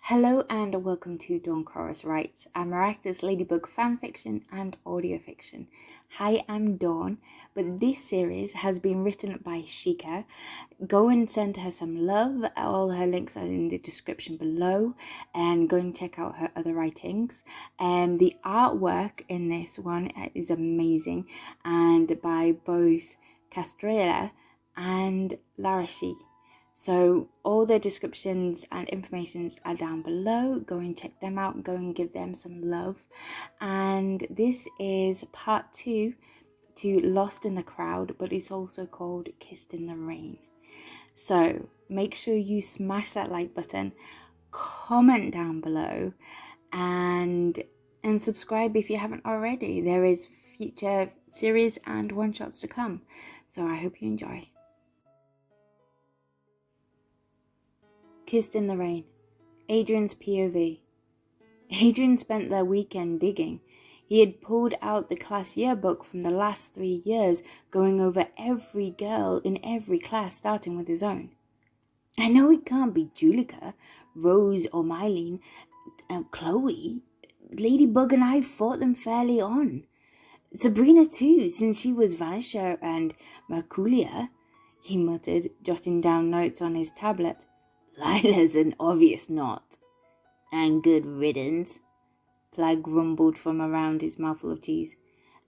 Hello and welcome to Dawn Chorus Writes, a Miraculous Ladybug fanfiction and audiofiction. Hi, I'm Dawn, but this series has been written by Shika. Go and send her some love. All her links are in the description below, and go and check out her other writings. The artwork in this one is amazing, and by both Cassarilla and Lashialee. So all the descriptions and informations are down below. Go and check them out. Go and give them some love. And this is part 2 to Lost in the Crowd, but it's also called Kissed in the Rain. So make sure you smash that like button, comment down below, and subscribe if you haven't already. There is future series and one-shots to come. So I hope you enjoy. Kissed in the Rain. Adrien's POV. Adrien spent their weekend digging. He had pulled out the class yearbook from the last 3 years, going over every girl in every class, starting with his own. I know it can't be Julika, Rose or Mylene, Chloe. Ladybug and I fought them fairly on. Sabrina too, since she was Vanisher and Merculia, he muttered, jotting down notes on his tablet. Lila's an obvious not. And good riddance, Plag grumbled from around his mouthful of cheese.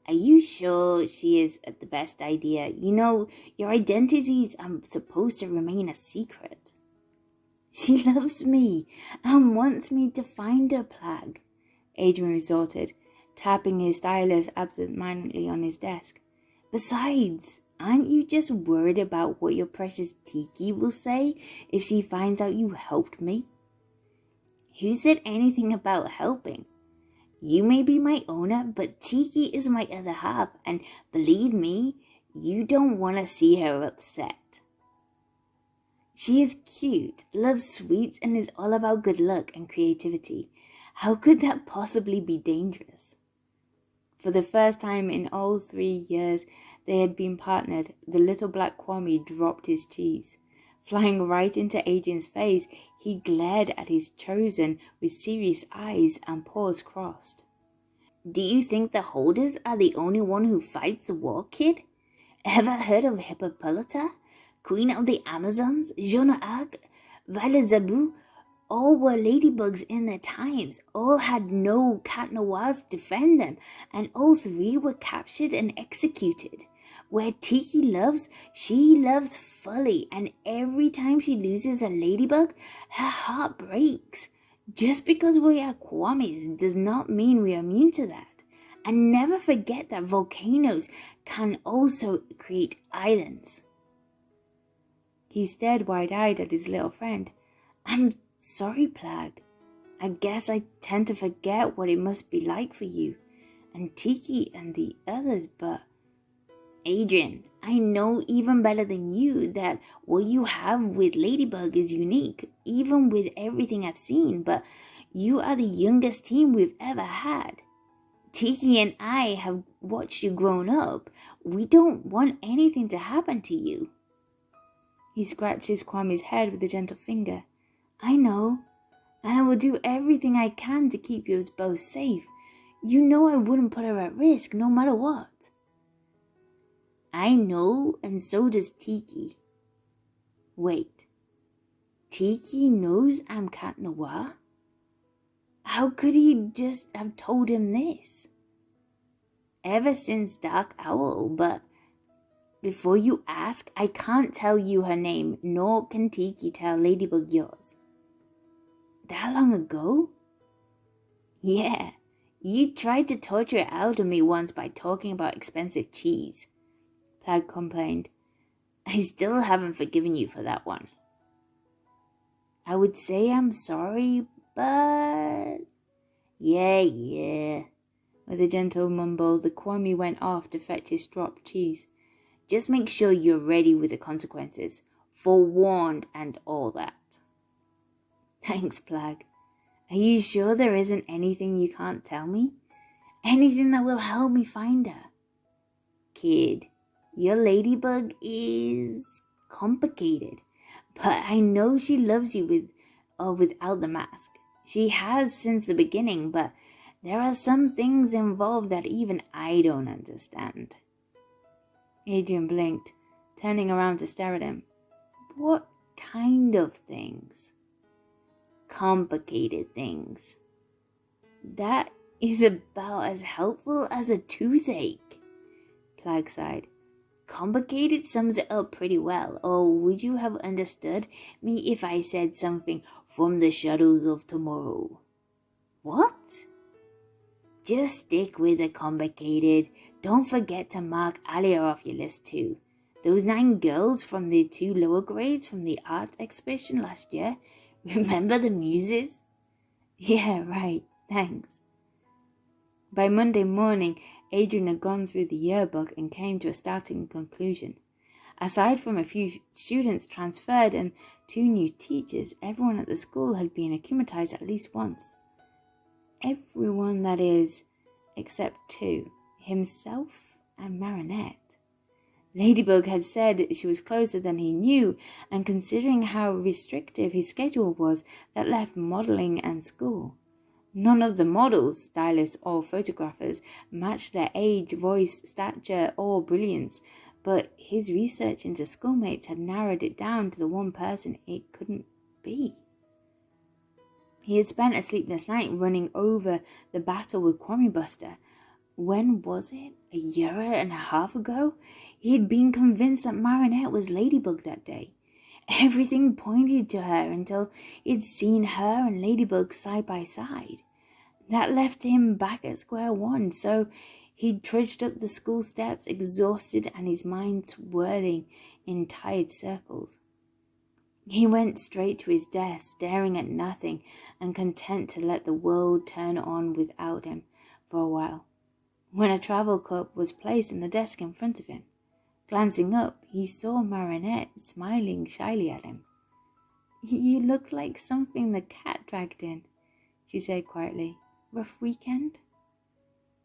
Are you sure she is the best idea? You know, your identities are supposed to remain a secret. She loves me and wants me to find her, Plag, Adrien resorted, tapping his stylus absent-mindedly on his desk. Besides, aren't you just worried about what your precious Tiki will say if she finds out you helped me? Who said anything about helping? You may be my owner, but Tiki is my other half, and believe me, you don't want to see her upset. She is cute, loves sweets, and is all about good luck and creativity. How could that possibly be dangerous? For the first time in all 3 years they had been partnered, the little black Kwame dropped his cheese. Flying right into Adrien's face, he glared at his chosen with serious eyes and paws crossed. Do you think the holders are the only one who fights the war, kid? Ever heard of Hippolyta, Queen of the Amazons, Jeanne d'Arc, Violet Zabu? All were ladybugs in their times, all had no cat noirs to defend them, and all 3 were captured and executed. Where Tiki loves, she loves fully, and every time she loses a ladybug, her heart breaks. Just because we are Kwames does not mean we are immune to that. And never forget that volcanoes can also create islands. He stared wide-eyed at his little friend. I'm sorry, Plag. I guess I tend to forget what it must be like for you, and Tiki and the others, but... Adrien, I know even better than you that what you have with Ladybug is unique, even with everything I've seen, but you are the youngest team we've ever had. Tiki and I have watched you grown up. We don't want anything to happen to you. He scratches Kwame's head with a gentle finger. I know, and I will do everything I can to keep you both safe. You know I wouldn't put her at risk, no matter what. I know, and so does Tiki. Wait, Tiki knows I'm Cat Noir? How could he just have told him this? Ever since Dark Owl, but before you ask, I can't tell you her name, nor can Tiki tell Ladybug yours. That long ago? Yeah, you tried to torture it out of me once by talking about expensive cheese, Plag complained. I still haven't forgiven you for that one. I would say I'm sorry, but... Yeah. With a gentle mumble, the Kwame went off to fetch his dropped cheese. Just make sure you're ready with the consequences. Forewarned and all that. Thanks, Plag. Are you sure there isn't anything you can't tell me? Anything that will help me find her? Kid, your ladybug is complicated, but I know she loves you with or without the mask. She has since the beginning, but there are some things involved that even I don't understand. Adrien blinked, turning around to stare at him. What kind of things? Complicated things. That is about as helpful as a toothache, Plag sighed. Complicated sums it up pretty well, or would you have understood me if I said something from the shadows of tomorrow? What? Just stick with the complicated. Don't forget to mark Alia off your list too. Those 9 girls from the 2 lower grades from the art exhibition last year. Remember the muses? Yeah, right, thanks. By Monday morning, Adrien had gone through the yearbook and came to a startling conclusion. Aside from a few students transferred and 2 new teachers, everyone at the school had been acclimatized at least once. Everyone, that is, except 2, himself and Marinette. Ladybug had said she was closer than he knew, and considering how restrictive his schedule was, that left modelling and school. None of the models, stylists or photographers matched their age, voice, stature or brilliance, but his research into schoolmates had narrowed it down to the one person it couldn't be. He had spent a sleepless night running over the battle with Kwame Buster. When was it? A year and a half ago? He had been convinced that Marinette was Ladybug that day. Everything pointed to her until he'd seen her and Ladybug side by side. That left him back at square one, so he trudged up the school steps, exhausted and his mind swirling in tired circles. He went straight to his desk, staring at nothing and content to let the world turn on without him for a while. When a travel cup was placed on the desk in front of him, glancing up, he saw Marinette smiling shyly at him. You look like something the cat dragged in, she said quietly. Rough weekend?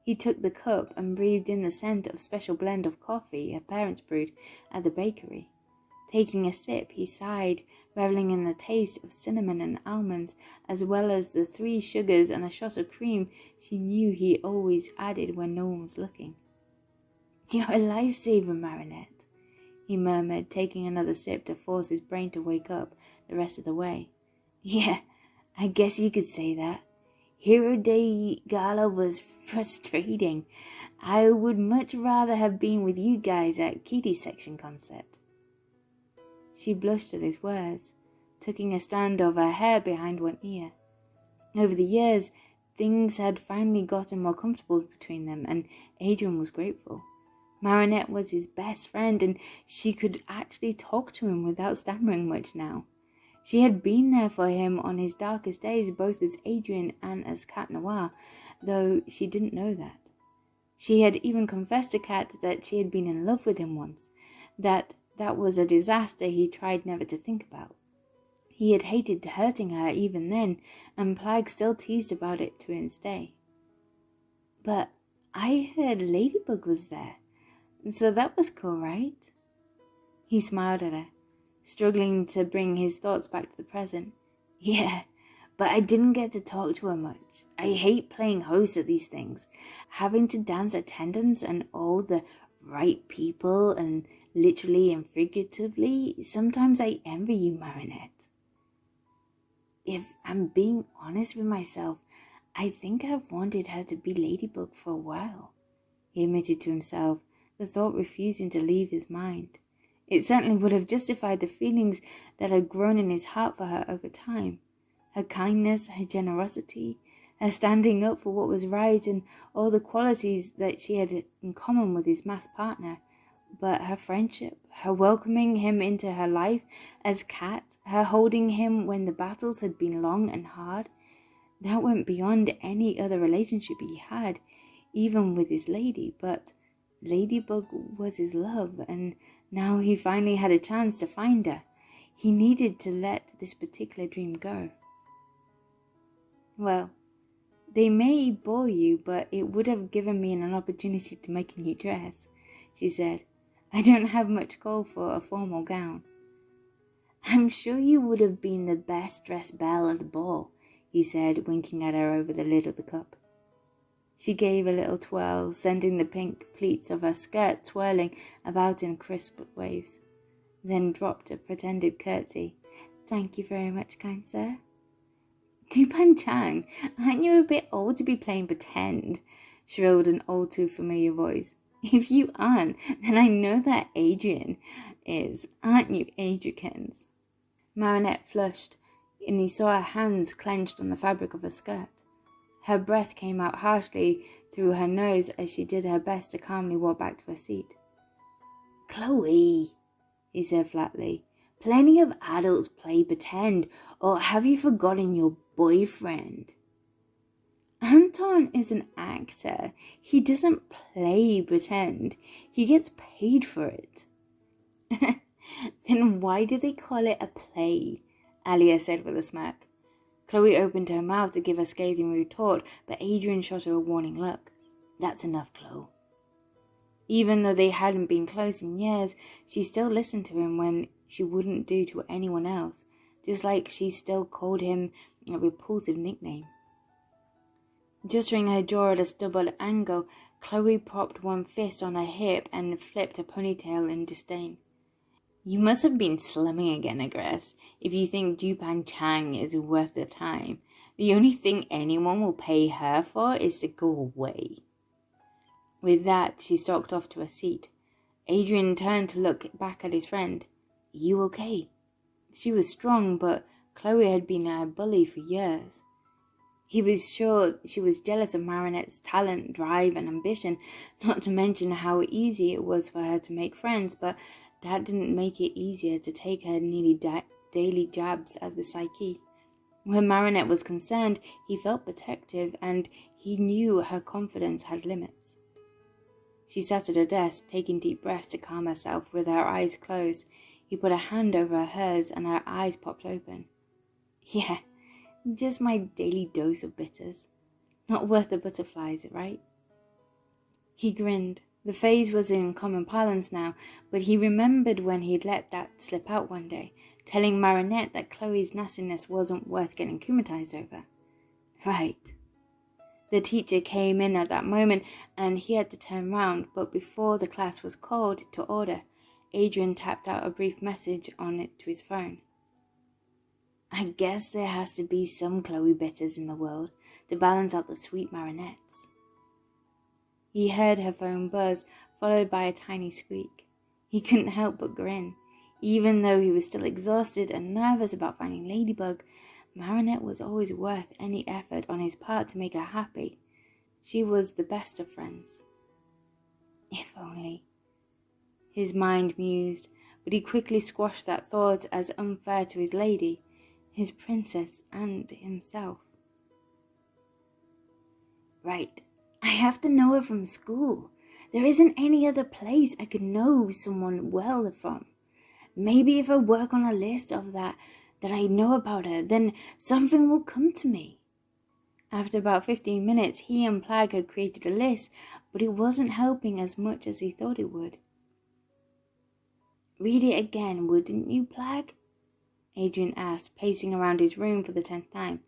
He took the cup and breathed in the scent of a special blend of coffee her parents brewed at the bakery. Taking a sip, he sighed, reveling in the taste of cinnamon and almonds, as well as the 3 sugars and a shot of cream she knew he always added when no one was looking. You're a lifesaver, Marinette, he murmured, taking another sip to force his brain to wake up the rest of the way. Yeah, I guess you could say that. Hero Day Gala was frustrating. I would much rather have been with you guys at Kitty's section concert. She blushed at his words, tucking a strand of her hair behind one ear. Over the years, things had finally gotten more comfortable between them, and Adrien was grateful. Marinette was his best friend, and she could actually talk to him without stammering much now. She had been there for him on his darkest days, both as Adrien and as Cat Noir, though she didn't know that. She had even confessed to Cat that she had been in love with him once, that was a disaster he tried never to think about. He had hated hurting her even then, and Plag still teased about it to this day. But I heard Ladybug was there, so that was cool, right? He smiled at her, struggling to bring his thoughts back to the present. Yeah, but I didn't get to talk to her much. I hate playing host at these things, having to dance attendance and all the right people, and literally and figuratively, sometimes I envy you, Marinette. If I'm being honest with myself, I think I've wanted her to be Ladybug for a while, he admitted to himself, the thought refusing to leave his mind. It certainly would have justified the feelings that had grown in his heart for her over time. Her kindness, her generosity, her standing up for what was right, and all the qualities that she had in common with his masked partner. But her friendship, her welcoming him into her life as Cat, her holding him when the battles had been long and hard, that went beyond any other relationship he had, even with his lady. But Ladybug was his love, and now he finally had a chance to find her. He needed to let this particular dream go. Well, they may bore you, but it would have given me an opportunity to make a new dress, she said. I don't have much call for a formal gown. I'm sure you would have been the best dressed belle at the ball, he said, winking at her over the lid of the cup. She gave a little twirl, sending the pink pleats of her skirt twirling about in crisp waves, then dropped a pretended curtsy. Thank you very much, kind sir. Dupan Chang, aren't you a bit old to be playing pretend? Shrilled an all too familiar voice. If you aren't, then I know that Adrien is. Aren't you, Adrians? Marinette flushed, and he saw her hands clenched on the fabric of her skirt. Her breath came out harshly through her nose as she did her best to calmly walk back to her seat. Chloe, he said flatly, plenty of adults play pretend, or have you forgotten your boyfriend? Anton is an actor. He doesn't play pretend. He gets paid for it. Then why do they call it a play? Alia said with a smirk. Chloe opened her mouth to give a scathing retort, but Adrien shot her a warning look. That's enough, Chloe. Even though they hadn't been close in years, she still listened to him when she wouldn't do to anyone else, just like she still called him a repulsive nickname. Gesturing her jaw at a stubborn angle, Chloe propped one fist on her hip and flipped a ponytail in disdain. You must have been slumming again, Agress, if you think Dupan Chang is worth the time. The only thing anyone will pay her for is to go away. With that, she stalked off to her seat. Adrien turned to look back at his friend. You okay? She was strong, but Chloe had been a bully for years. He was sure she was jealous of Marinette's talent, drive, and ambition, not to mention how easy it was for her to make friends, but that didn't make it easier to take her nearly daily jabs at the psyche. When Marinette was concerned, he felt protective, and he knew her confidence had limits. She sat at her desk, taking deep breaths to calm herself with her eyes closed. He put a hand over hers, and her eyes popped open. Yeah, just my daily dose of bitters. Not worth the butterflies, right? He grinned. The phase was in common parlance now, but he remembered when he'd let that slip out one day, telling Marinette that Chloe's nastiness wasn't worth getting kumatized over. Right. The teacher came in at that moment, and he had to turn round, but before the class was called to order, Adrien tapped out a brief message on it to his phone. I guess there has to be some Chloe bitters in the world to balance out the sweet Marinettes. He heard her phone buzz, followed by a tiny squeak. He couldn't help but grin. Even though he was still exhausted and nervous about finding Ladybug, Marinette was always worth any effort on his part to make her happy. She was the best of friends. If only. His mind mused, but he quickly squashed that thought as unfair to his lady, his princess, and himself. Right. I have to know her from school. There isn't any other place I could know someone well from. Maybe if I work on a list of that I know about her, then something will come to me. After about 15 minutes, he and Plag had created a list, but it wasn't helping as much as he thought it would. Read it again, wouldn't you, Plag? Adrien asked, pacing around his room for the 10th time.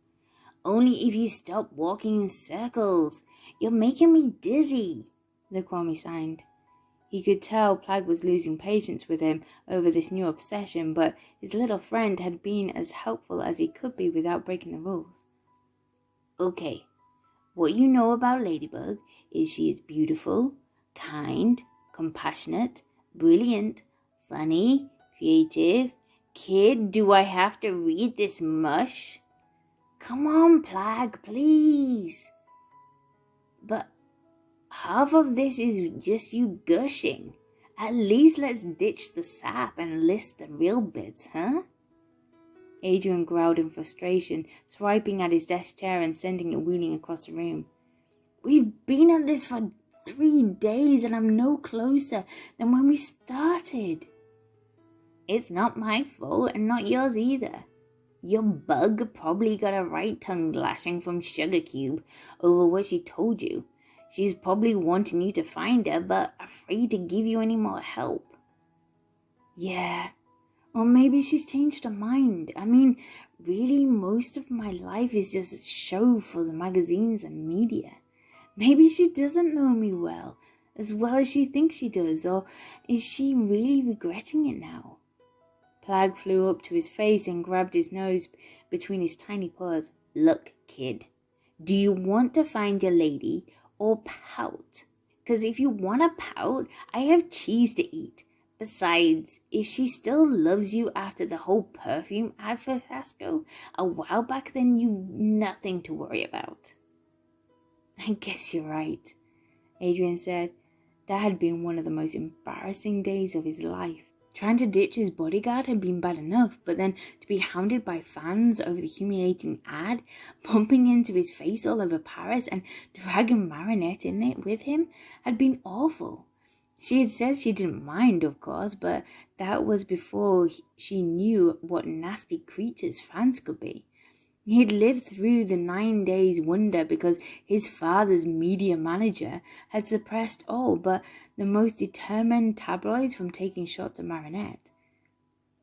Only if you stop walking in circles. You're making me dizzy, the Kwame signed. He could tell Plag was losing patience with him over this new obsession, but his little friend had been as helpful as he could be without breaking the rules. Okay, what you know about Ladybug is she is beautiful, kind, compassionate, brilliant, funny, creative. Kid, do I have to read this mush? Come on, Plag, please. But half of this is just you gushing. At least let's ditch the sap and list the real bits, huh? Adrien growled in frustration, swiping at his desk chair and sending it wheeling across the room. We've been at this for 3 days and I'm no closer than when we started. It's not my fault and not yours either. Your bug probably got a right tongue lashing from Sugar Cube over what she told you. She's probably wanting you to find her, but afraid to give you any more help. Yeah, Or maybe she's changed her mind. I mean, really, most of my life is just a show for the magazines and media. Maybe she doesn't know me well as she thinks she does, or is she really regretting it now? Plag flew up to his face and grabbed his nose between his tiny paws. Look, kid, do you want to find your lady or pout? 'Cause if you want to pout, I have cheese to eat. Besides, if she still loves you after the whole perfume ad for Tasco a while back, then you've nothing to worry about. I guess you're right, Adrien said. That had been one of the most embarrassing days of his life. Trying to ditch his bodyguard had been bad enough, but then to be hounded by fans over the humiliating ad, bumping into his face all over Paris and dragging Marinette in it with him had been awful. She had said she didn't mind, of course, but that was before she knew what nasty creatures fans could be. He had lived through the 9 days wonder because his father's media manager had suppressed all but the most determined tabloids from taking shots at Marinette.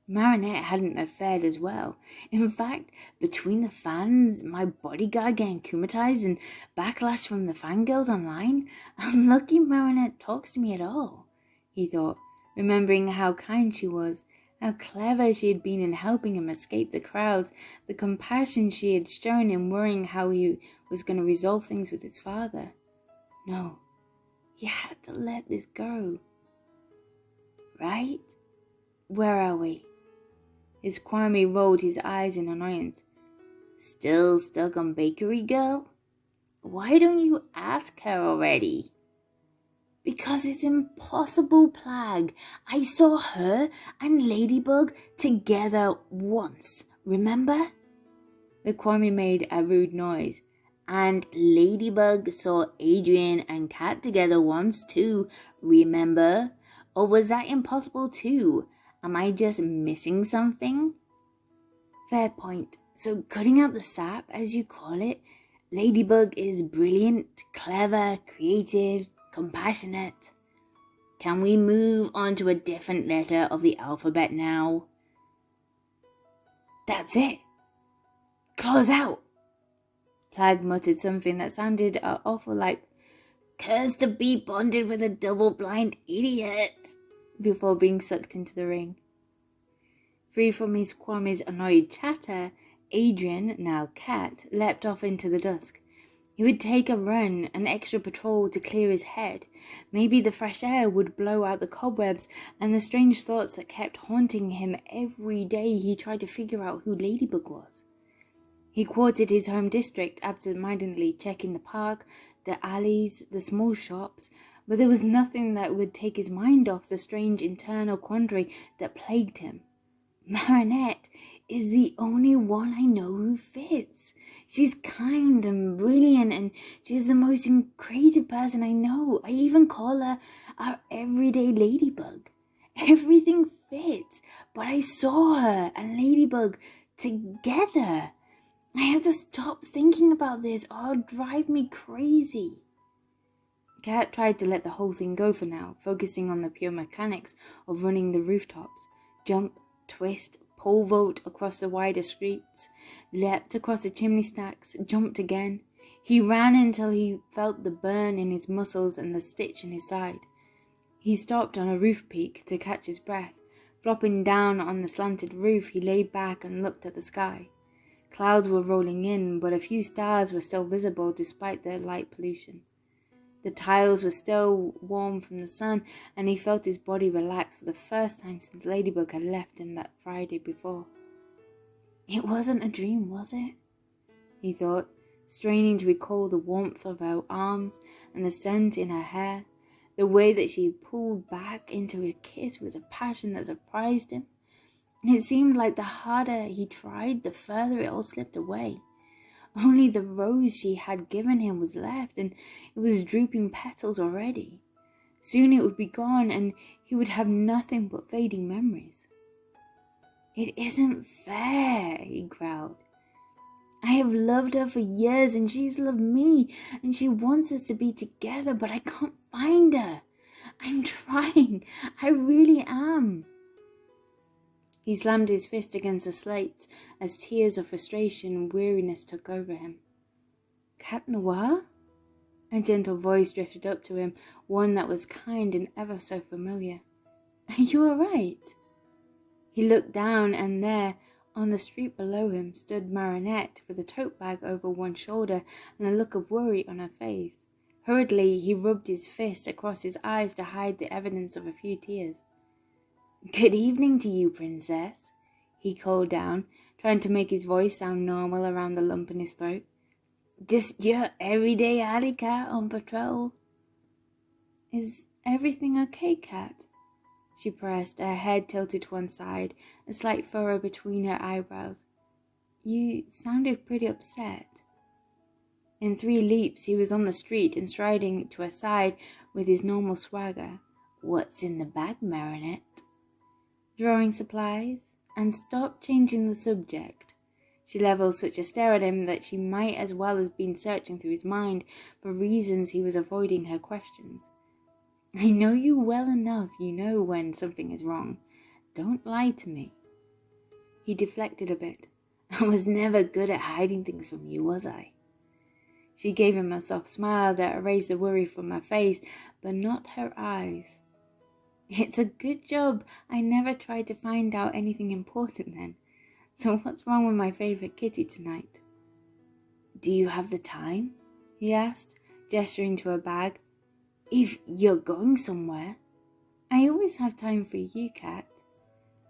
Marinette hadn't fared as well. In fact, between the fans, my bodyguard getting kumatized, and backlash from the fangirls online, I'm lucky Marinette talks to me at all, he thought, remembering how kind she was, how clever she had been in helping him escape the crowds, the compassion she had shown in worrying how he was going to resolve things with his father. No, he had to let this go. Right? Where are we? His Kwame rolled his eyes in annoyance. Still stuck on Bakery Girl? Why don't you ask her already? Because it's impossible, Plag. I saw her and Ladybug together once, remember? The Kwame made a rude noise. And Ladybug saw Adrien and Cat together once too, remember? Or was that impossible too? Am I just missing something? Fair point. So cutting out the sap, as you call it, Ladybug is brilliant, clever, creative, compassionate. Can we move on to a different letter of the alphabet now? That's it. Close out. Plag muttered something that sounded awful like, "Cursed to be bonded with a double-blind idiot," before being sucked into the ring. Free from his Kwame's annoyed chatter, Adrien, now Cat, leapt off into the dusk. He would take a run, an extra patrol to clear his head. Maybe the fresh air would blow out the cobwebs and the strange thoughts that kept haunting him every day he tried to figure out who Ladybug was. He quartered his home district, absent-mindedly checking the park, the alleys, the small shops, but there was nothing that would take his mind off the strange internal quandary that plagued him. Marinette is the only one I know who fits. She's kind and brilliant, and she's the most creative person I know. I even call her our everyday Ladybug. Everything fits, but I saw her and Ladybug together. I have to stop thinking about this or it'll drive me crazy. Cat tried to let the whole thing go for now, focusing on the pure mechanics of running the rooftops. Jump, twist, pole vault across the wider streets, leapt across the chimney stacks, jumped again. He ran until he felt the burn in his muscles and the stitch in his side. He stopped on a roof peak to catch his breath. Flopping down on the slanted roof, he lay back and looked at the sky. Clouds were rolling in, but a few stars were still visible despite the light pollution. The tiles were still warm from the sun, and he felt his body relax for the first time since Ladybug had left him that Friday before. It wasn't a dream, was it? He thought, straining to recall the warmth of her arms and the scent in her hair, the way that she pulled back into a kiss with a passion that surprised him. It seemed like the harder he tried, the further it all slipped away. Only the rose she had given him was left, and it was drooping petals already. Soon it would be gone, and he would have nothing but fading memories. It isn't fair, he growled. I have loved her for years, and she's loved me, and she wants us to be together, but I can't find her. I'm trying. I really am. He slammed his fist against the slates as tears of frustration and weariness took over him. Cat Noir? A gentle voice drifted up to him, one that was kind and ever so familiar. Are you all right? He looked down, and there, on the street below him, stood Marinette with a tote bag over one shoulder and a look of worry on her face. Hurriedly, he rubbed his fist across his eyes to hide the evidence of a few tears. Good evening to you, princess, he called down, trying to make his voice sound normal around the lump in his throat. Just your everyday alley cat on patrol. Is everything okay, Cat? She pressed, her head tilted to one side, a slight furrow between her eyebrows. You sounded pretty upset. In 3 leaps, he was on the street and striding to her side with his normal swagger. What's in the bag, Marinette? Drawing supplies, and stop changing the subject. She levelled such a stare at him that she might as well have been searching through his mind for reasons he was avoiding her questions. I know you well enough, you know when something is wrong. Don't lie to me. He deflected a bit. I was never good at hiding things from you, was I? She gave him a soft smile that erased the worry from her face, but not her eyes. It's a good job I never tried to find out anything important then. So what's wrong with my favourite kitty tonight? Do you have the time? He asked, gesturing to her bag. If you're going somewhere. I always have time for you, Cat.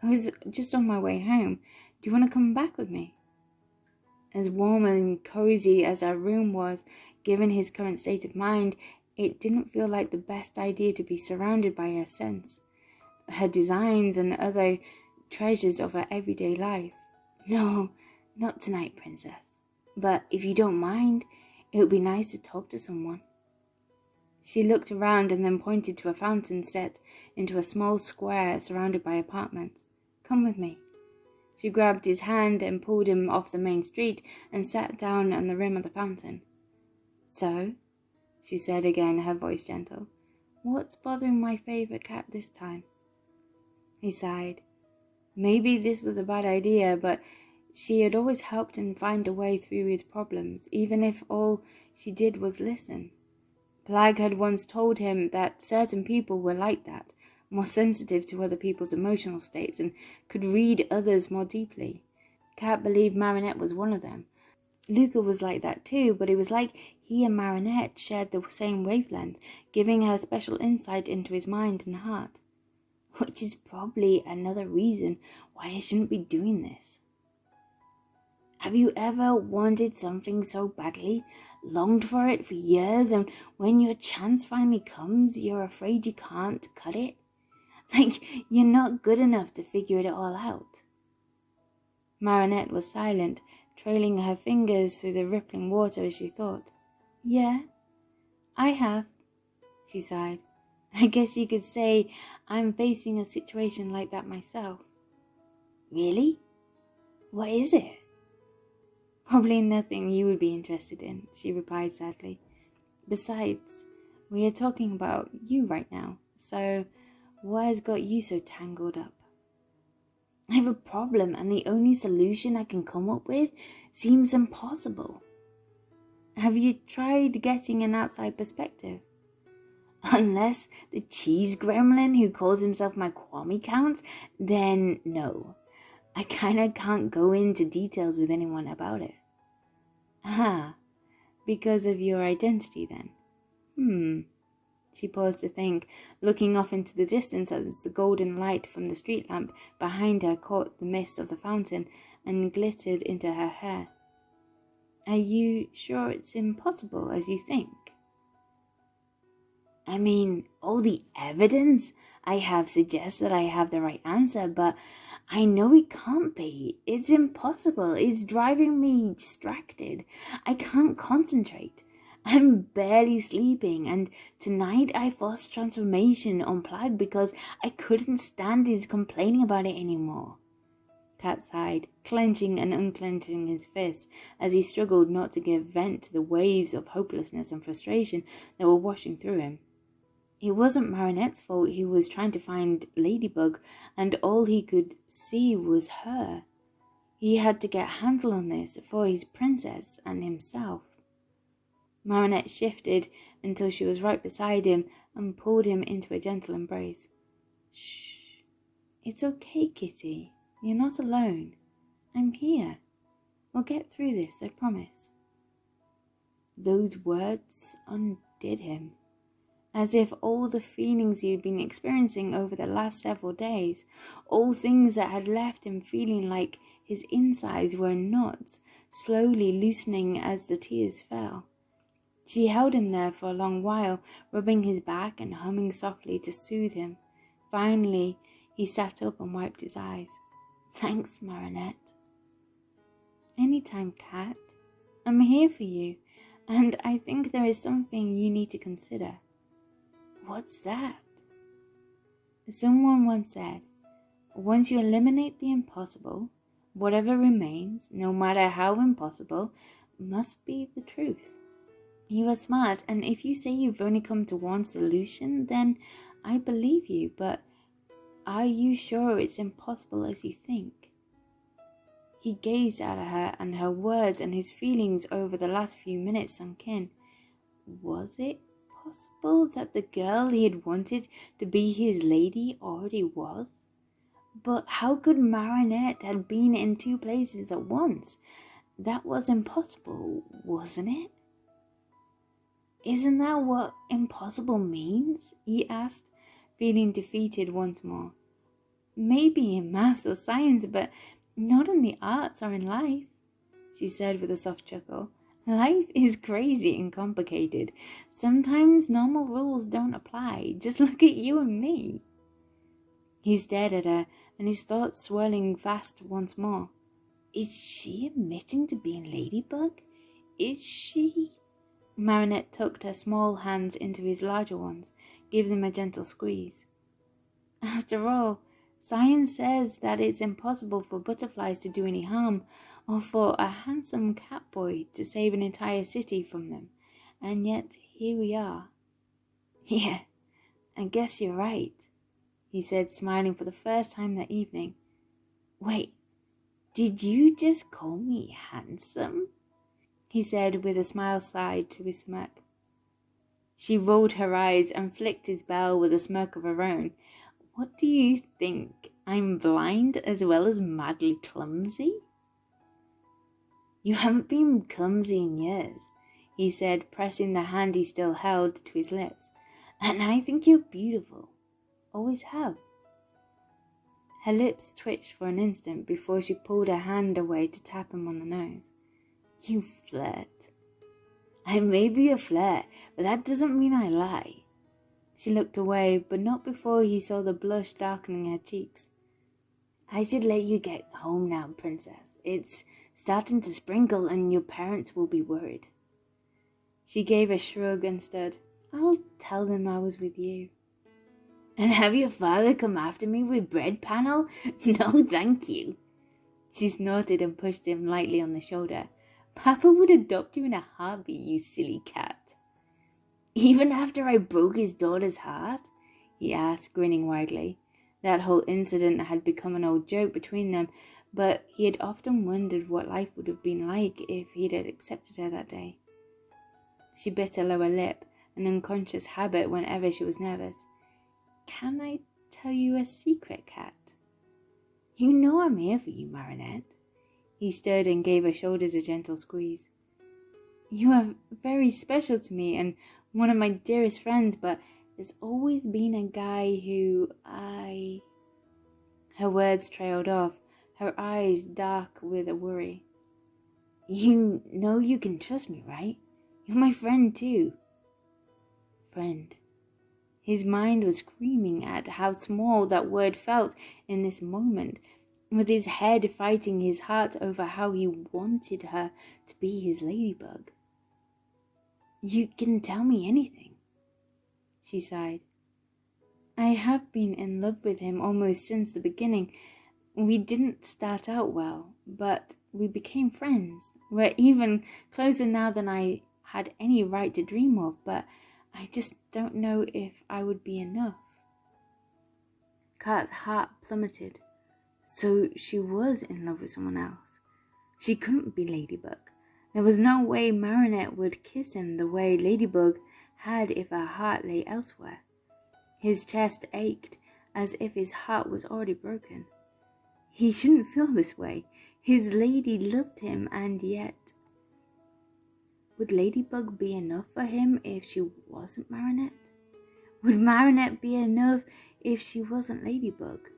I was just on my way home. Do you want to come back with me? As warm and cozy as our room was, given his current state of mind, it didn't feel like the best idea to be surrounded by her scents, her designs, and other treasures of her everyday life. No, not tonight, princess. But if you don't mind, it would be nice to talk to someone. She looked around and then pointed to a fountain set into a small square surrounded by apartments. Come with me. She grabbed his hand and pulled him off the main street and sat down on the rim of the fountain. So, she said again, her voice gentle, what's bothering my favourite cat this time? He sighed. Maybe this was a bad idea, but she had always helped him find a way through his problems, even if all she did was listen. Plag had once told him that certain people were like that, more sensitive to other people's emotional states and could read others more deeply. Cat believed Marinette was one of them. Luca was like that too, but it was like he and Marinette shared the same wavelength, giving her special insight into his mind and heart. Which is probably another reason why I shouldn't be doing this. Have you ever wanted something so badly, longed for it for years, and when your chance finally comes, you're afraid you can't cut it? Like you're not good enough to figure it all out? Marinette was silent, trailing her fingers through the rippling water as she thought. Yeah, I have, she sighed. I guess you could say I'm facing a situation like that myself. Really? What is it? Probably nothing you would be interested in, she replied sadly. Besides, we are talking about you right now, so what has got you so tangled up? I have a problem, and the only solution I can come up with seems impossible. Have you tried getting an outside perspective? Unless the cheese gremlin who calls himself my Kwame counts, then no. I kinda can't go into details with anyone about it. Ah, because of your identity then? She paused to think, looking off into the distance as the golden light from the street lamp behind her caught the mist of the fountain and glittered into her hair. Are you sure it's impossible as you think? I mean, all the evidence I have suggests that I have the right answer, but I know it can't be. It's impossible. It's driving me distracted. I can't concentrate. I'm barely sleeping, and tonight I forced transformation on Plag because I couldn't stand his complaining about it anymore. Cat sighed, clenching and unclenching his fists as he struggled not to give vent to the waves of hopelessness and frustration that were washing through him. It wasn't Marinette's fault. He was trying to find Ladybug, and all he could see was her. He had to get a handle on this for his princess and himself. Marinette shifted until she was right beside him and pulled him into a gentle embrace. Shh. It's okay, Kitty. You're not alone. I'm here. We'll get through this, I promise. Those words undid him, as if all the feelings he had been experiencing over the last several days, all things that had left him feeling like his insides were in knots, slowly loosening as the tears fell. She held him there for a long while, rubbing his back and humming softly to soothe him. Finally, he sat up and wiped his eyes. Thanks, Marinette. Anytime, Cat. I'm here for you, and I think there is something you need to consider. What's that? Someone once said, once you eliminate the impossible, whatever remains, no matter how impossible, must be the truth. You are smart, and if you say you've only come to one solution, then I believe you, but are you sure it's impossible as you think? He gazed at her, and her words and his feelings over the last few minutes sunk in. Was it possible that the girl he had wanted to be his lady already was? But how could Marinette have been in two places at once? That was impossible, wasn't it? Isn't that what impossible means? He asked, feeling defeated once more. Maybe in maths or science, but not in the arts or in life, she said with a soft chuckle. Life is crazy and complicated. Sometimes normal rules don't apply. Just look at you and me. He stared at her, and his thoughts swirling fast once more. Is she admitting to being Ladybug? Is she? Marinette tucked her small hands into his larger ones, gave them a gentle squeeze. After all, science says that it's impossible for butterflies to do any harm, or for a handsome cat boy to save an entire city from them. And yet, here we are. Yeah, I guess you're right, he said, smiling for the first time that evening. Wait, did you just call me handsome? He said with a smile side to his smirk. She rolled her eyes and flicked his bell with a smirk of her own. What do you think? I'm blind as well as madly clumsy? You haven't been clumsy in years, he said, pressing the hand he still held to his lips. And I think you're beautiful. Always have. Her lips twitched for an instant before she pulled her hand away to tap him on the nose. You flirt. I may be a flirt, but that doesn't mean I lie. She looked away, but not before he saw the blush darkening her cheeks. I should let you get home now, princess. It's starting to sprinkle and your parents will be worried. She gave a shrug and stood. I'll tell them I was with you. And have your father come after me with bread panel? No, thank you. She snorted and pushed him lightly on the shoulder. Papa would adopt you in a heartbeat, you silly cat. Even after I broke his daughter's heart? He asked, grinning widely. That whole incident had become an old joke between them, but he had often wondered what life would have been like if he had accepted her that day. She bit her lower lip, an unconscious habit whenever she was nervous. Can I tell you a secret, Cat? You know I'm here for you, Marinette. He stirred and gave her shoulders a gentle squeeze. You are very special to me and one of my dearest friends, but there's always been a guy who Her words trailed off, her eyes dark with a worry. You know you can trust me, right? You're my friend too. Friend. His mind was screaming at how small that word felt in this moment, with his head fighting his heart over how he wanted her to be his ladybug. You can tell me anything, she sighed. I have been in love with him almost since the beginning. We didn't start out well, but we became friends. We're even closer now than I had any right to dream of, but I just don't know if I would be enough. Kat's heart plummeted. So she was in love with someone else. She couldn't be Ladybug. There was no way Marinette would kiss him the way Ladybug had if her heart lay elsewhere. His chest ached as if his heart was already broken. He shouldn't feel this way. His lady loved him, and yet... Would Ladybug be enough for him if she wasn't Marinette? Would Marinette be enough if she wasn't Ladybug?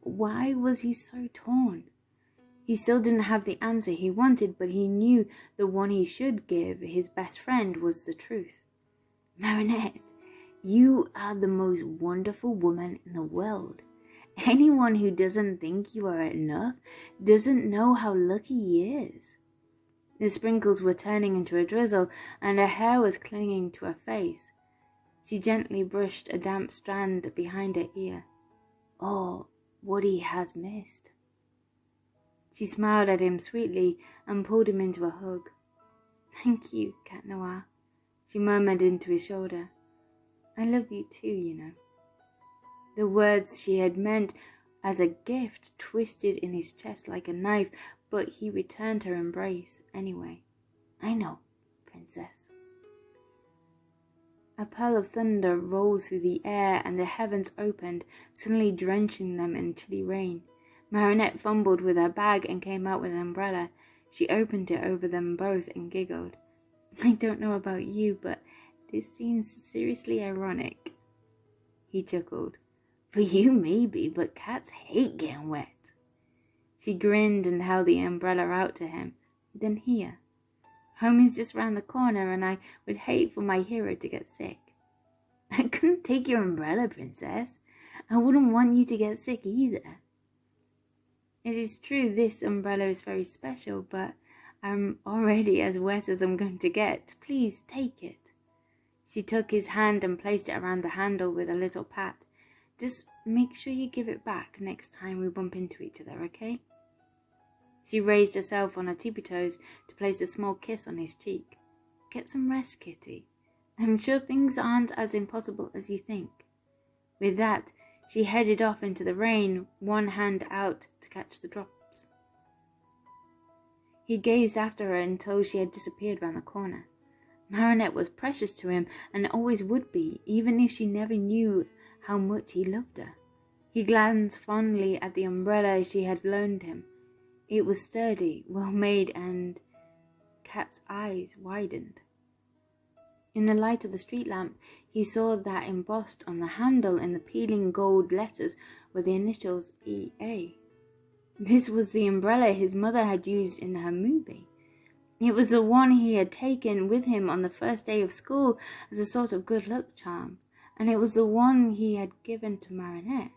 Why was he so torn? He still didn't have the answer he wanted, but he knew the one he should give his best friend was the truth. Marinette, you are the most wonderful woman in the world. Anyone who doesn't think you are enough doesn't know how lucky he is. The sprinkles were turning into a drizzle, and her hair was clinging to her face. She gently brushed a damp strand behind her ear. Oh, what he has missed. She smiled at him sweetly and pulled him into a hug. Thank you, Cat Noir, she murmured into his shoulder. I love you too, you know. The words she had meant as a gift twisted in his chest like a knife, but he returned her embrace anyway. I know, princess. A pearl of thunder rolled through the air and the heavens opened, suddenly drenching them in chilly rain. Marinette fumbled with her bag and came out with an umbrella. She opened it over them both and giggled. I don't know about you, but this seems seriously ironic. He chuckled. For you maybe, but cats hate getting wet. She grinned and held the umbrella out to him. Then here. Home is just round the corner, and I would hate for my hero to get sick. I couldn't take your umbrella, princess. I wouldn't want you to get sick either. It is true this umbrella is very special, but I'm already as wet as I'm going to get. Please take it. She took his hand and placed it around the handle with a little pat. Just make sure you give it back next time we bump into each other, okay? She raised herself on her tippy toes to place a small kiss on his cheek. Get some rest, kitty. I'm sure things aren't as impossible as you think. With that, she headed off into the rain, one hand out to catch the drops. He gazed after her until she had disappeared round the corner. Marinette was precious to him and always would be, even if she never knew how much he loved her. He glanced fondly at the umbrella she had loaned him. It was sturdy, well made, and Cat's eyes widened. In the light of the street lamp, he saw that embossed on the handle in the peeling gold letters were the initials EA. This was the umbrella his mother had used in her movie. It was the one he had taken with him on the first day of school as a sort of good luck charm, and it was the one he had given to Marinette.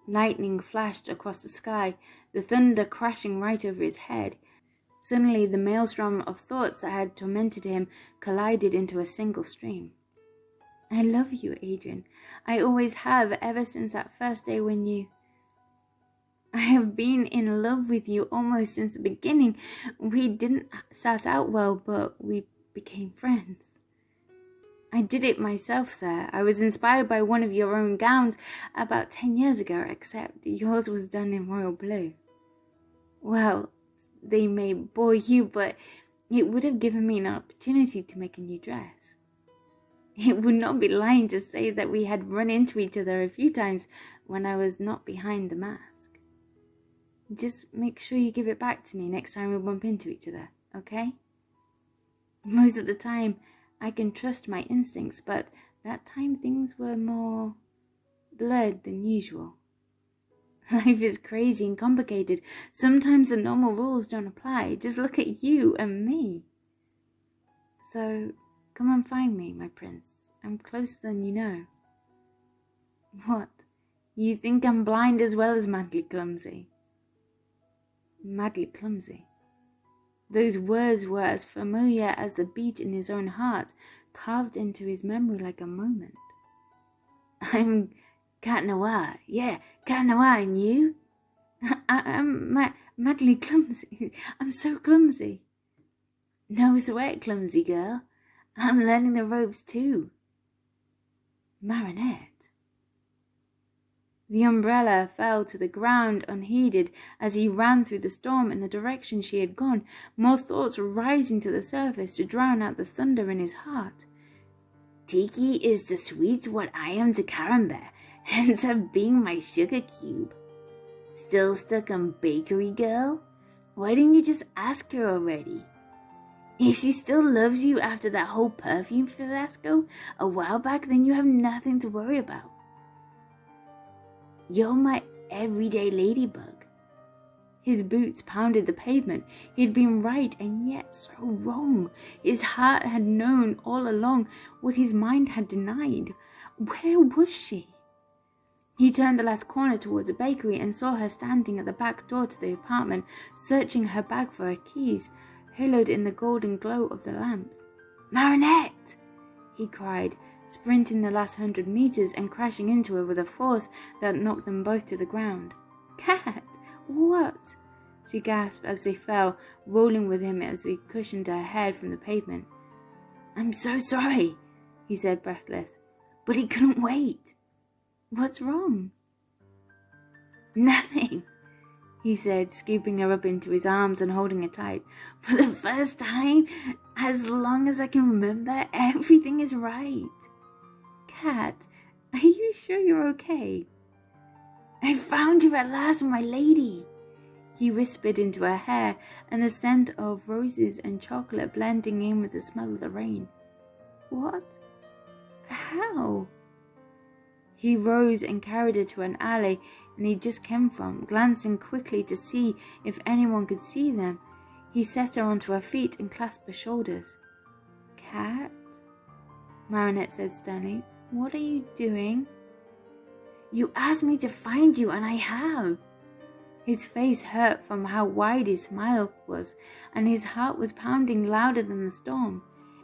Lightning flashed across the sky, the thunder crashing right over his head. Suddenly, the maelstrom of thoughts that had tormented him collided into a single stream. I love you, Adrien. I always have, ever since that first day when you... I have been in love with you almost since the beginning. We didn't start out well, but we became friends. I did it myself, sir. I was inspired by one of your own gowns about 10 years ago, except yours was done in royal blue. Well, they may bore you, but it would have given me an opportunity to make a new dress. It would not be lying to say that we had run into each other a few times when I was not behind the mask. Just make sure you give it back to me next time we bump into each other, okay? Most of the time, I can trust my instincts, but that time things were more blurred than usual. Life is crazy and complicated. Sometimes the normal rules don't apply. Just look at you and me. So, come and find me, my prince. I'm closer than you know. What? You think I'm blind as well as madly clumsy? Madly clumsy. Those words were as familiar as the beat in his own heart, carved into his memory like a moment. I'm Cat Noir. Yeah, Cat Noir, and you? I'm madly clumsy. I'm so clumsy. No sweat, clumsy girl. I'm learning the ropes too. Marinette. The umbrella fell to the ground unheeded as he ran through the storm in the direction she had gone, more thoughts rising to the surface to drown out the thunder in his heart. Tiki is the sweets what I am to Carambar, ends up being my sugar cube. Still stuck on bakery girl? Why didn't you just ask her already? If she still loves you after that whole perfume fiasco a while back, then you have nothing to worry about. You're my everyday ladybug. His boots pounded the pavement. He had been right and yet so wrong. His heart had known all along what his mind had denied. Where was she? He turned the last corner towards a bakery and saw her standing at the back door to the apartment, searching her bag for her keys, haloed in the golden glow of the lamps. Marinette! He cried, sprinting the last 100 meters and crashing into her with a force that knocked them both to the ground. Cat! What? She gasped as they fell, rolling with him as he cushioned her head from the pavement. I'm so sorry, he said breathless, but he couldn't wait. What's wrong? Nothing, he said, scooping her up into his arms and holding her tight. For the first time, as long as I can remember, everything is right. Cat, are you sure you're okay? I found you at last, my lady, he whispered into her hair, and the scent of roses and chocolate blending in with the smell of the rain. What? How? He rose and carried her to an alley and he just came from, glancing quickly to see if anyone could see them. He set her onto her feet and clasped her shoulders. Cat? Marinette said sternly. What are you doing? You asked me to find you, and I have. His face hurt from how wide his smile was, and his heart was pounding louder than the storm.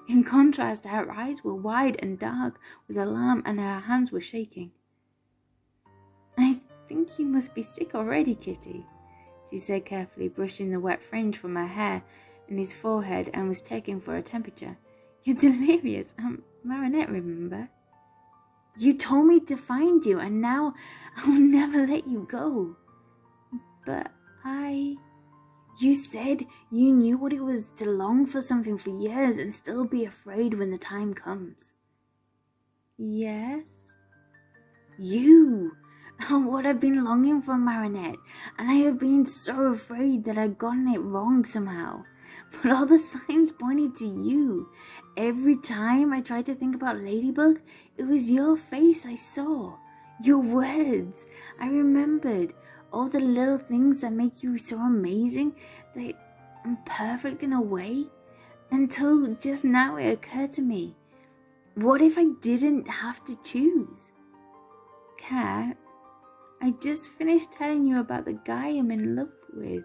In contrast, her eyes were wide and dark with alarm, and her hands were shaking. I think you must be sick already, Kitty, she said carefully, brushing the wet fringe from her hair and his forehead, and was checking for her temperature. You're delirious. Marinette, remember? You told me to find you, and now I'll never let you go. But You said you knew what it was to long for something for years and still be afraid when the time comes. Yes? You! What I've been longing for, Marinette, and I have been so afraid that I'd gotten it wrong somehow. But all the signs pointed to you. Every time I tried to think about Ladybug, it was your face I saw. Your words. I remembered all the little things that make you so amazing, that I'm perfect in a way. Until just now it occurred to me, what if I didn't have to choose? Cat, I just finished telling you about the guy I'm in love with.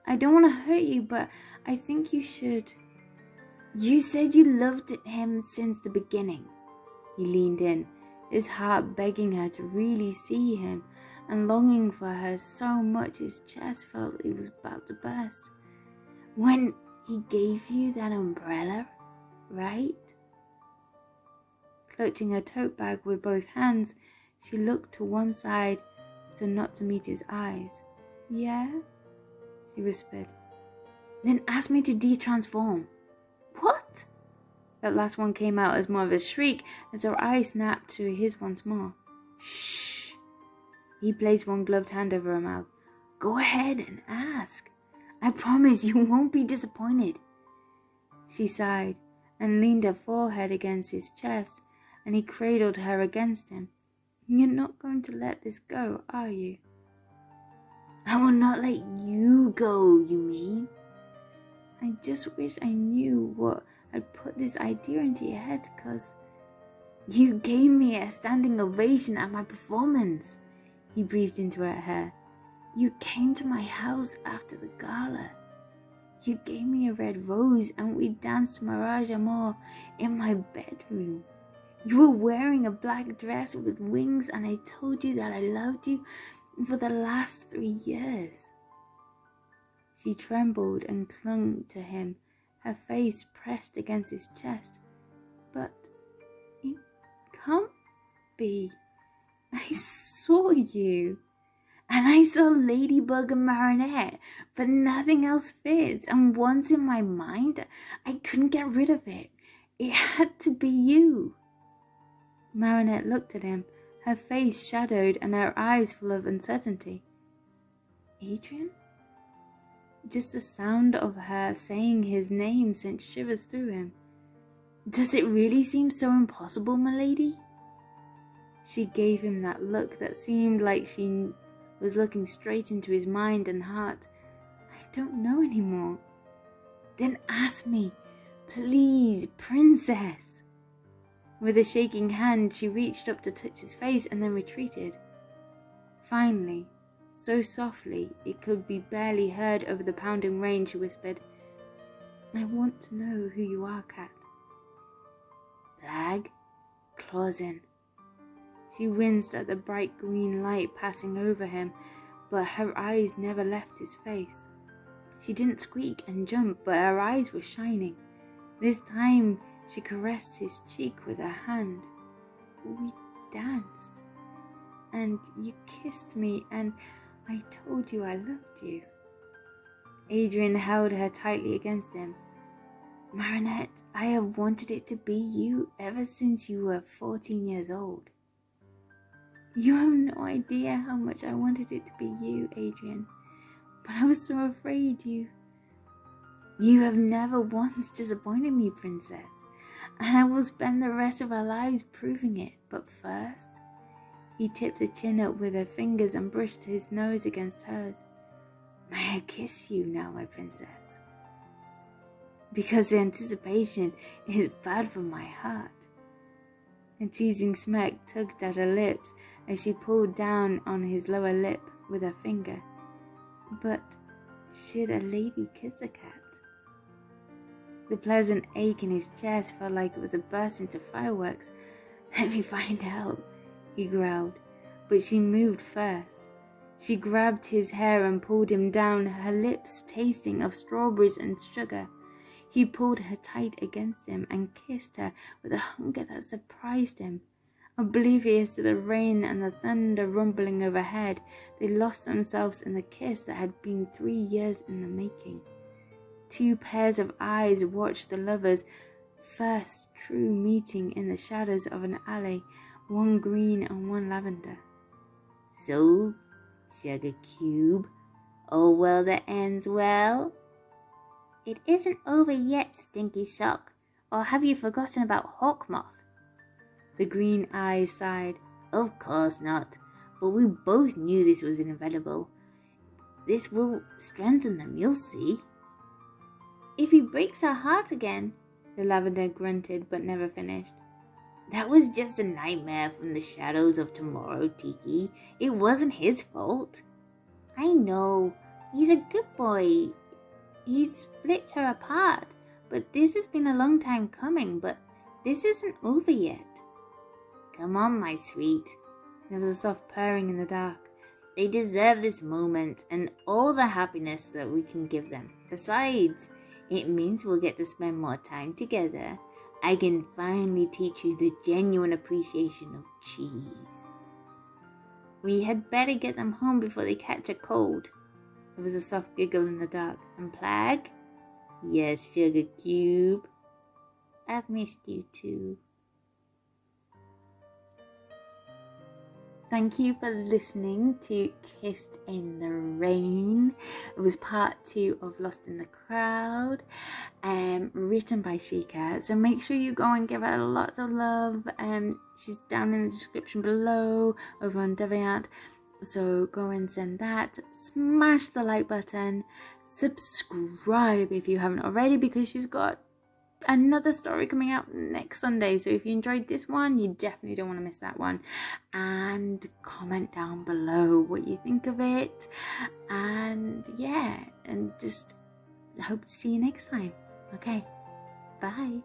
I don't want to hurt you, but I think you should. You said you loved him since the beginning. He leaned in, his heart begging her to really see him and longing for her so much his chest felt it was about to burst. When he gave you that umbrella, right? Clutching her tote bag with both hands, she looked to one side so not to meet his eyes. Yeah? She whispered. Then ask me to de-transform. What? That last one came out as more of a shriek as her eyes snapped to his once more. Shh. He placed one gloved hand over her mouth. Go ahead and ask. I promise you won't be disappointed. She sighed and leaned her forehead against his chest, and he cradled her against him. You're not going to let this go, are you? I will not let you go, you mean? I just wish I knew what had put this idea into your head, cause you gave me a standing ovation at my performance. He breathed into her hair. You came to my house after the gala. You gave me a red rose and we danced Mirage Amour in my bedroom. You were wearing a black dress with wings and I told you that I loved you for the last 3 years. She trembled and clung to him, her face pressed against his chest. But it can't be. I saw you. And I saw Ladybug and Marinette, but nothing else fits. And once in my mind, I couldn't get rid of it. It had to be you. Marinette looked at him, her face shadowed and her eyes full of uncertainty. Adrien? Just the sound of her saying his name sent shivers through him. Does it really seem so impossible, milady? She gave him that look that seemed like she was looking straight into his mind and heart. I don't know anymore. Then ask me, please, princess. With a shaking hand, she reached up to touch his face and then retreated. Finally, so softly it could be barely heard over the pounding rain, she whispered, I want to know who you are, Cat. Flag, claws in. She winced at the bright green light passing over him, but her eyes never left his face. She didn't squeak and jump, but her eyes were shining. This time she caressed his cheek with her hand. We danced, and you kissed me, and I told you I loved you. Adrien held her tightly against him. Marinette, I have wanted it to be you ever since you were 14 years old. You have no idea how much I wanted it to be you, Adrien, but I was so afraid you have never once disappointed me, princess, and I will spend the rest of our lives proving it. But first, he tipped her chin up with her fingers and brushed his nose against hers. May I kiss you now, my princess? Because the anticipation is bad for my heart. A teasing smirk tugged at her lips as she pulled down on his lower lip with her finger. But should a lady kiss a cat? The pleasant ache in his chest felt like it was a burst into fireworks. Let me find out, he growled, but she moved first. She grabbed his hair and pulled him down, her lips tasting of strawberries and sugar. He pulled her tight against him and kissed her with a hunger that surprised him. Oblivious to the rain and the thunder rumbling overhead, they lost themselves in the kiss that had been 3 years in the making. 2 pairs of eyes watched the lovers' first true meeting in the shadows of an alley, one green and one lavender. So, sugar cube, all well that ends well? It isn't over yet, Stinky Sock. Or have you forgotten about Hawkmoth? The green eyes sighed. Of course not, but we both knew this was inevitable. This will strengthen them, you'll see. If he breaks her heart again, the lavender grunted but never finished. That was just a nightmare from the shadows of tomorrow, Tiki. It wasn't his fault. I know. He's a good boy. He split her apart, but this has been a long time coming, but this isn't over yet. Come on, my sweet. There was a soft purring in the dark. They deserve this moment and all the happiness that we can give them. Besides, it means we'll get to spend more time together. I can finally teach you the genuine appreciation of cheese. We had better get them home before they catch a cold. There was a soft giggle in the dark. And Plague? Yes, Sugar Cube. I've missed you too. Thank you for listening to Kissed in the Rain. It was part 2 of Lost in the Crowd, written by Sheikah. So make sure you go and give her lots of love. She's down in the description below over on Deviant. So go and send that. Smash the like button. Subscribe if you haven't already, because she's got another story coming out next Sunday. So if you enjoyed this one, you definitely don't want to miss that one. And comment down below what you think of it. And yeah, and just hope to see you next time. Okay, bye.